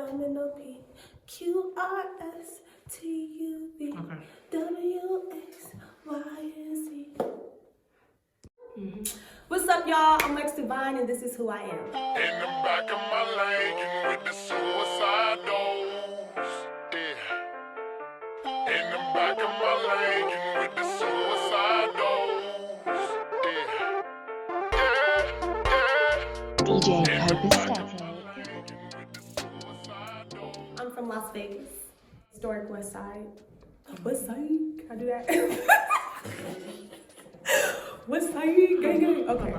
WNOPQRSTUV WXYZ. What's up, y'all? I'm L3XDIVINE, and this is who I am. In the back of my lane with the suicide doors. Yeah. In the back of my lane with the suicide doors. Yeah. DJ Kopastetikk. I'm from Las Vegas, historic West Side. West Side? Can I do that? West Side, gang, gang. Okay.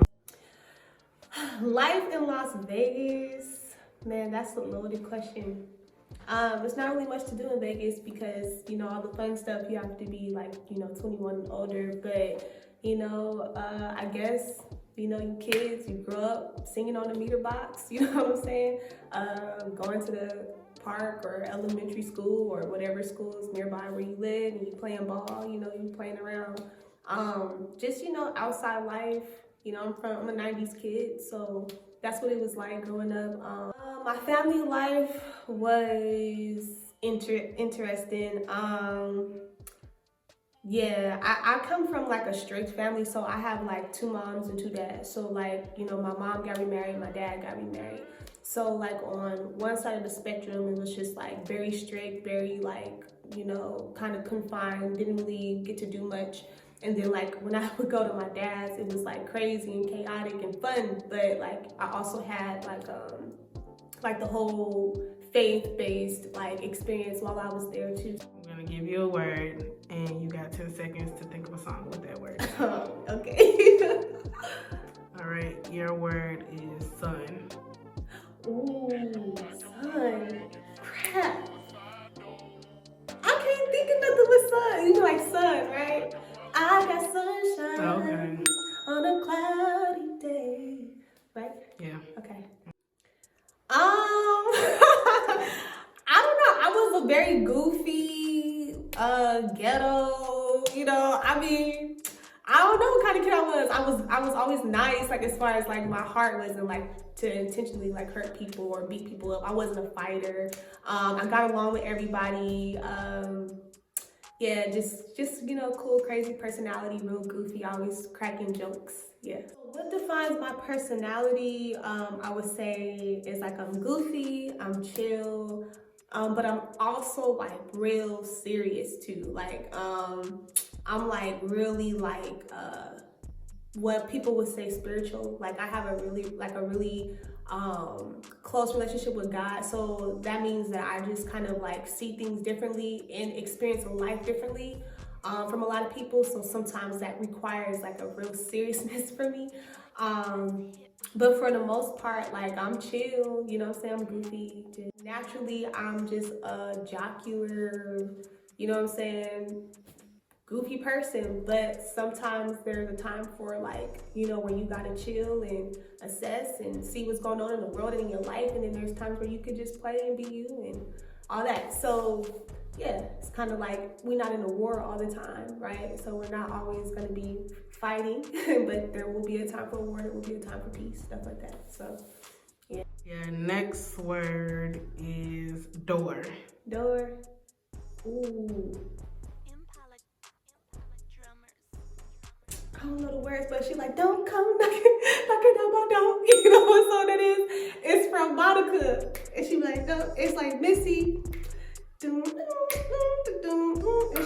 Life in Las Vegas, man, that's a loaded question. There's not really much to do in Vegas because, you know, all the fun stuff, you have to be like, 21 and older. But, I guess, you kids, you grow up singing on the meter box, you know what I'm saying? Going to the park or elementary school or whatever school is nearby where you live, and you playing ball, you playing around. Just, outside life. I'm a 90s kid, so that's what it was like growing up. My family life was interesting. I come from like a strict family, so I have like 2 moms and 2 dads. So like, my mom got remarried, my dad got remarried. So like on one side of the spectrum, it was just like very strict, very like, kind of confined, didn't really get to do much. And then like when I would go to my dad's, it was like crazy and chaotic and fun. But like I also had like the whole faith-based like experience while I was there too. I'm gonna give you a word and you got 10 seconds to think of a song with that word. Okay. All right, your word is sun. Ooh, sun. Crap. I can't think of nothing with sun. You know, like sun, right? I got sunshine on a cloudy day, right? Yeah. Okay. I don't know. I was a very goofy, ghetto. I don't know what kind of kid I was. I was always nice, like as far as like my heart wasn't like to intentionally like hurt people or beat people up. I wasn't a fighter. I got along with everybody. Yeah, just cool, crazy personality, real goofy, always cracking jokes. Yeah. What defines my personality? I would say is like I'm goofy, I'm chill, but I'm also like real serious too. Like I'm like really like what people would say spiritual. Like I have a really close relationship with God, so that means that I just kind of like see things differently and experience life differently from a lot of people. So sometimes that requires like a real seriousness for me. But for the most part, like I'm chill, I'm saying, I'm goofy. Just naturally, I'm just a jocular, I'm saying, goofy person. But sometimes there's a time for like, where you gotta chill and assess and see what's going on in the world and in your life. And then there's times where you could just play and be you and all that. So yeah, it's kind of like we're not in a war all the time, right? So we're not always gonna be fighting, but there will be a time for war, there will be a time for peace, stuff like that. So yeah. Your next word is door. Door. Ooh. I don't know the words, but she like, don't come knocking on my door. You know what song that is? It's from Monica. And she be like, no, it's like Missy. And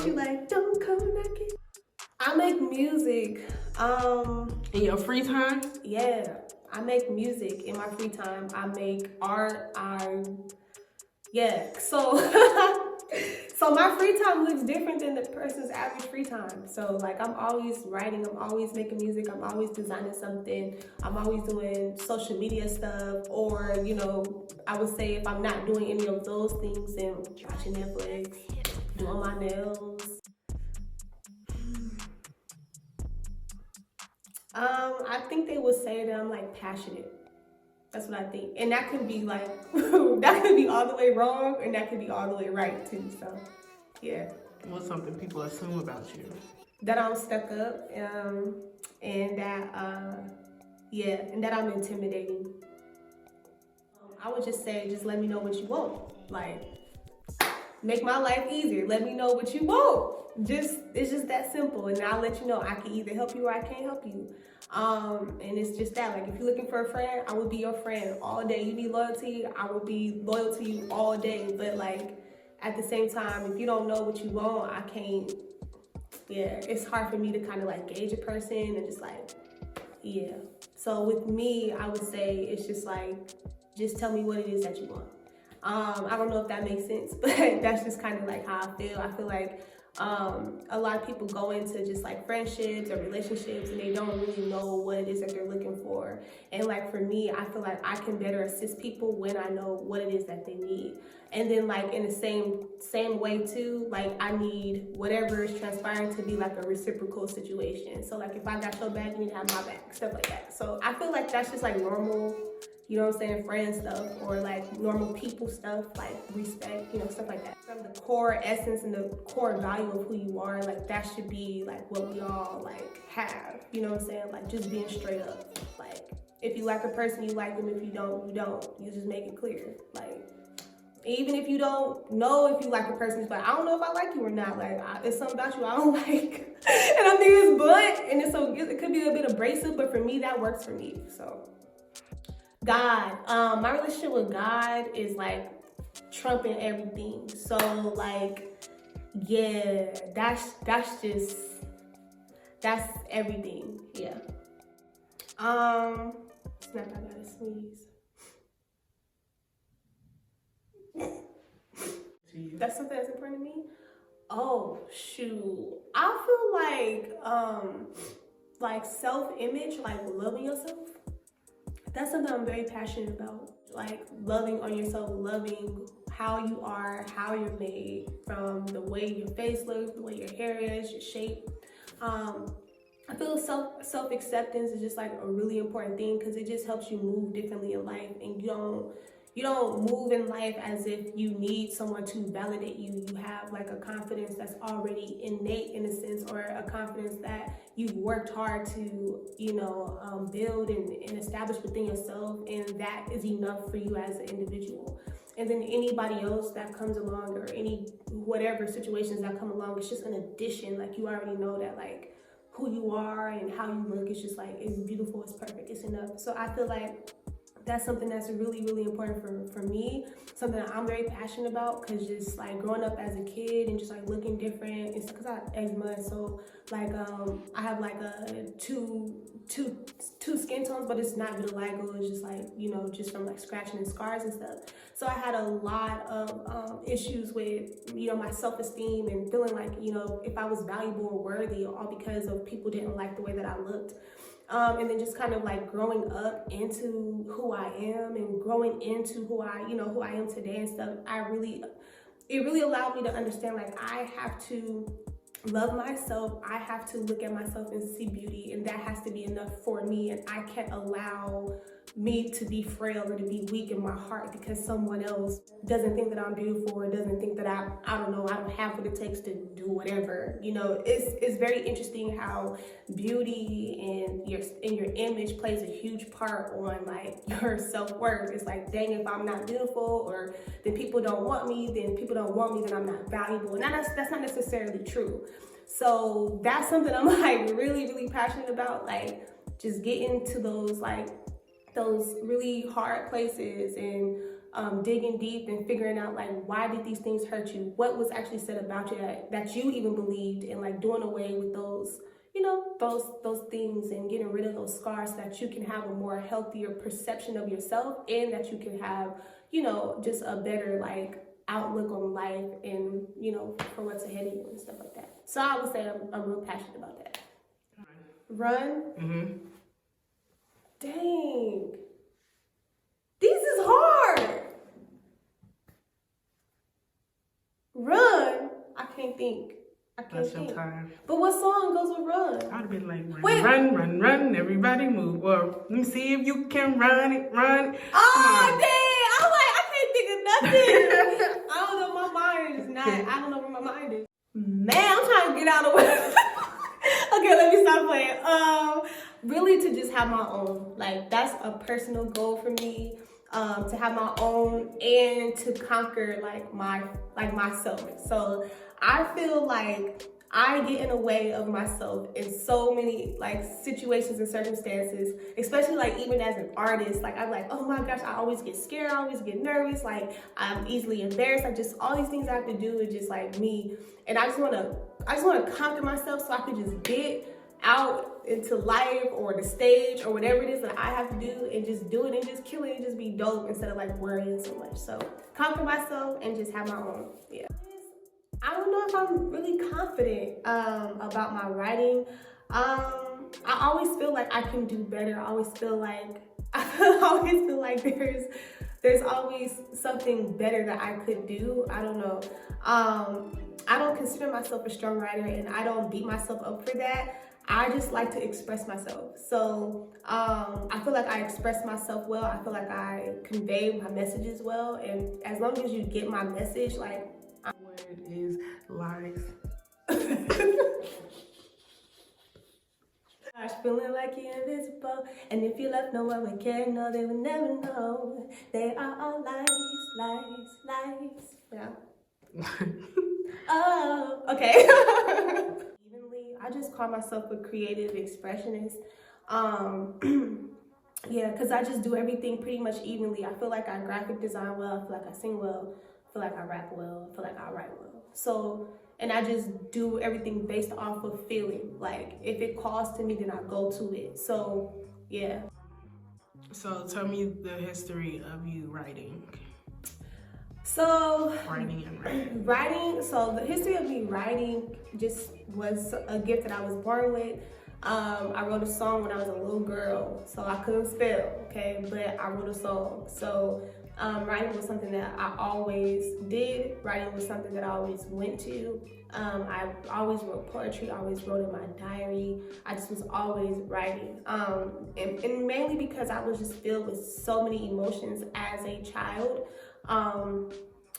she like, don't come knocking. I make music. In your free time? Yeah, I make music in my free time. I make art. So my free time looks different than the person's average free time. So like I'm always writing, I'm always making music, I'm always designing something, I'm always doing social media stuff, or I would say if I'm not doing any of those things, then watching Netflix, doing my nails. I think they would say that I'm like passionate. That's what I think. And that could be like, that could be all the way wrong and that could be all the way right too, so yeah. What's something people assume about you? That I'm stuck up and that I'm intimidating. I would just say, just let me know what you want. Like, make my life easier. Let me know what you want. It's just that simple. And I'll let you know I can either help you or I can't help you. And it's just that, like, if you're looking for a friend, I will be your friend all day. You need loyalty, I will be loyal to you all day. But like, at the same time, if you don't know what you want, I can't, yeah, it's hard for me to kind of like gauge a person and just like, yeah. So with me, I would say it's just like, just tell me what it is that you want. I don't know if that makes sense, but that's just kind of like how I feel. I feel like a lot of people go into just like friendships or relationships and they don't really know what it is that they're looking for. And like for me, I feel like I can better assist people when I know what it is that they need. And then like in the same way too, like I need whatever is transpiring to be like a reciprocal situation. So like if I got your back, you need to have my back, stuff like that. So I feel like that's just like normal, you know what I'm saying, friend stuff, or like normal people stuff, like respect, you know, stuff like that. From the core essence and the core value of who you are, like that should be like what we all like have, you know what I'm saying? Like just being straight up. Like if you like a person, you like them. If you don't, you don't. You just make it clear. Like even if you don't know if you like a person, it's like, I don't know if I like you or not. Like it's something about you I don't like. And I think it's blunt and it could be a bit abrasive, but for me, that works for me, so. God, my relationship with God is like trumping everything. So like, yeah, that's everything. Yeah. Snap, I gotta sneeze. That's something that's important to me. Oh shoot, I feel like self-image, like loving yourself. That's something I'm very passionate about. Like loving on yourself, loving how you are, how you're made, from the way your face looks, the way your hair is, your shape. I feel self-acceptance is just like a really important thing because it just helps you move differently in life, and you don't move in life as if you need someone to validate you. You have like a confidence that's already innate in a sense, or a confidence that you've worked hard to, you know, build and establish within yourself, and that is enough for you as an individual. And then anybody else that comes along, or whatever situations that come along, it's just an addition. Like you already know that like who you are and how you look is just like, it's beautiful, it's perfect, it's enough. So I feel like that's something that's really, really important for me, something that I'm very passionate about, because just like growing up as a kid and just like looking different, it's because I have eczema, so like I have like a two skin tones, but it's not vitiligo, it's just like, you know, just from like scratching and scars and stuff. So I had a lot of issues with, you know, my self-esteem and feeling like, you know, if I was valuable or worthy, all because of people didn't like the way that I looked. And then just kind of like growing up into who I am and growing into who I am today and stuff, it really allowed me to understand like I have to love myself, I have to look at myself and see beauty, and that has to be enough for me, and I can't allow me to be frail or to be weak in my heart because someone else doesn't think that I'm beautiful or doesn't think that I don't have what it takes to do whatever. You know, it's very interesting how beauty and your image plays a huge part on like your self-worth. It's like, dang, if I'm not beautiful, or then people don't want me, then I'm not valuable. And that's not necessarily true. So that's something I'm like really, really passionate about, like just getting to those really hard places and digging deep and figuring out like, why did these things hurt you? What was actually said about you that you even believed, and like doing away with those, you know, those things, and getting rid of those scars so that you can have a more healthier perception of yourself, and that you can have, you know, just a better like outlook on life, and, you know, for what's ahead of you and stuff like that. So I would say I'm real passionate about that. Run? Mm-hmm. Dang. This is hard. Run? I can't think. That's your time. But what song goes with Run? I'd have been like, run, everybody move. Or let me see if you can run it. Oh, dang. I'm like, I can't think of nothing. I don't know, my mind is not, I don't know where my mind is. Man, I'm trying to get out of the way. Okay, let me stop playing. Really to just have my own. Like, that's a personal goal for me. to have my own and to conquer like myself. So I feel like I get in the way of myself in so many like situations and circumstances, especially like even as an artist. Like I'm like, oh my gosh, I always get scared, I always get nervous, like I'm easily embarrassed. Like just all these things I have to do is just like me. And I just wanna conquer myself so I can just get out into life or the stage or whatever it is that I have to do and just do it and just kill it and just be dope instead of like worrying so much. So conquer myself and just have my own, yeah. I don't know if I'm really confident about my writing. I always feel like I can do better. I always feel like there's always something better that I could do. I don't know. I don't consider myself a strong writer, and I don't beat myself up for that. I just like to express myself. So I feel like I express myself well. I feel like I convey my messages well, and as long as you get my message, like. Word is lies. Gosh, feeling like you're invisible, and if you left, no one would care. No, they would never know. They are all lies. Yeah. Oh, okay. Evenly, I just call myself a creative expressionist. Yeah, because I just do everything pretty much evenly. I feel like I graphic design well. I feel like I sing well. I feel like I rap well. I feel like I write well. So, and I just do everything based off of feeling. Like, if it calls to me, then I go to it. So, yeah. So tell me the history of you writing. So, Writing and writing. Writing, so the history of me writing just was a gift that I was born with. I wrote a song when I was a little girl, so I couldn't spell, okay, but I wrote a song. So writing was something that I always did. Writing was something that I always went to. I always wrote poetry, I always wrote in my diary. I just was always writing. And mainly because I was just filled with so many emotions as a child.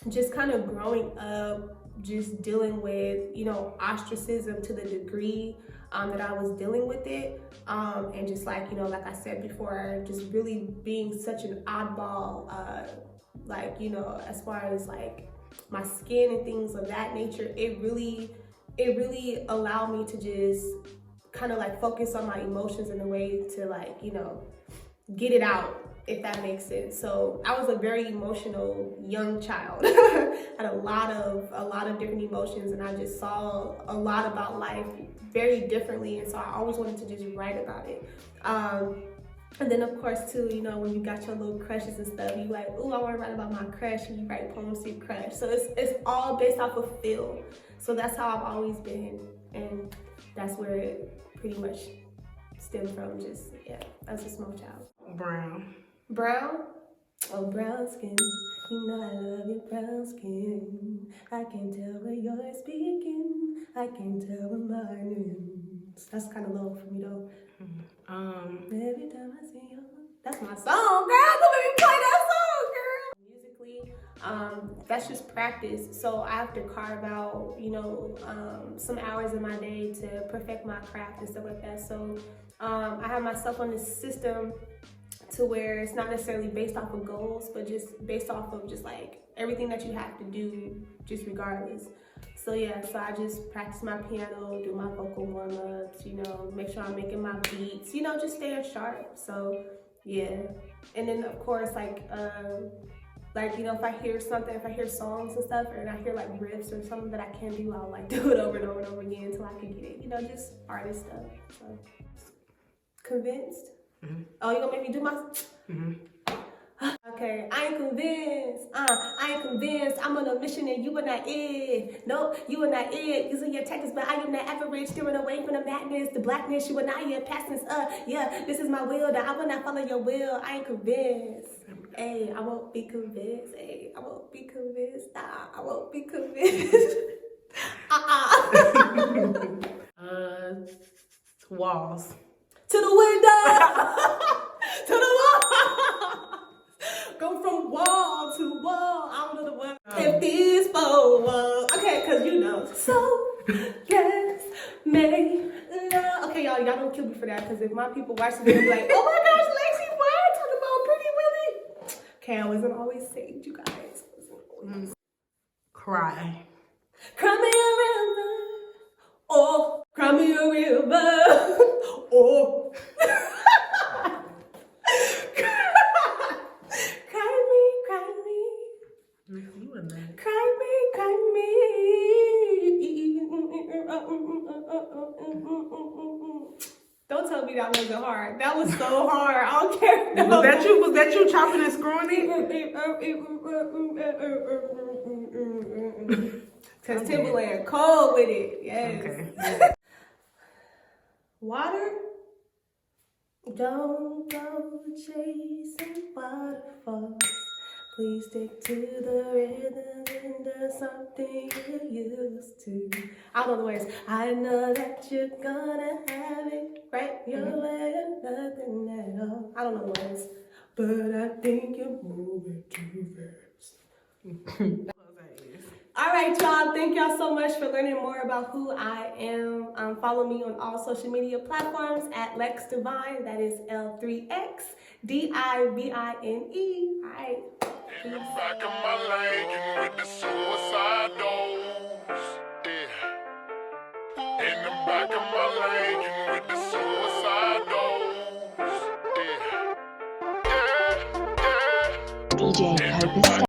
Just kind of growing up, just dealing with, you know, ostracism to the degree that I was dealing with it. And just like, you know, like I said before, just really being such an oddball, like, you know, as far as like my skin and things of that nature, it really allowed me to just kind of like focus on my emotions in a way to like, you know, get it out, if that makes sense. So I was a very emotional young child. Had a lot of different emotions, and I just saw a lot about life very differently, and so I always wanted to just write about it. And then of course too, you know, when you got your little crushes and stuff, you like, ooh, I want to write about my crush, and you write poems to your crush. So it's all based off of feel. So that's how I've always been, and that's where it pretty much stemmed from. Just, yeah, as a small child. Brown. Brown? Oh, brown skin. You know I love your brown skin. I can tell when you're speaking. I can tell when mine is. That's kind of low for me though. Every time I see you, that's my song, girl. Don't let me play that song, girl. Musically, that's just practice. So I have to carve out, you know, some hours in my day to perfect my craft and stuff like that. So I have myself on this system to where it's not necessarily based off of goals, but just based off of just like everything that you have to do, just regardless. So yeah, so I just practice my piano, do my vocal warm-ups, you know, make sure I'm making my beats, you know, just staying sharp. So yeah, and then of course like you know, if I hear something, if I hear songs and stuff, and I hear like riffs or something that I can do, I'll like do it over and over and over again until I can get it, you know, just artist stuff. So convinced? Mm-hmm. Oh, you gonna make me do my? Mm-hmm. Okay, I ain't convinced. I ain't convinced. I'm on a mission and you are not it. Nope, you are not it. Using your tactics, but I am not average. Steering away from the madness, the blackness. You are not yet past this. Yeah, this is my will. That I will not follow your will. I ain't convinced. Hey, I won't be convinced. Hey, I won't be convinced. I won't be convinced. Walls. To the window. To the wall. Go from wall to wall. I don't know the word. If these four walls. Okay, cause you know. So let's make love. Okay, y'all don't kill me for that. Cause if my people watch this, they'll be like, oh my gosh, Lexi, what? Talking about Pretty Willie. Okay, I wasn't always saved, you guys. Cry. Cry me a river. Oh, cry me a river. Oh. Cry me, cry me. You and that. Cry me, cry me. Don't tell me that wasn't hard. That was so hard. I don't care. No. Was that you chopping and screwing it? Cause Timberland cold with it. Yes. Okay. Water. Don't go chasing waterfalls. Please stick to the rhythm and do something you used to. I don't know the words. I know that you're gonna have it right your way or nothing at all. I don't know the words. But I think you're moving too fast. All right, y'all. Thank y'all so much for learning more about who I am. Follow me on all social media platforms at L3XDIVINE. That is L3XDIVINE. All right. In the back of my Lincoln with the suicide doors. Yeah. In the back of my Lincoln with the suicide doors. Yeah. Yeah. DJ Kopastetikk.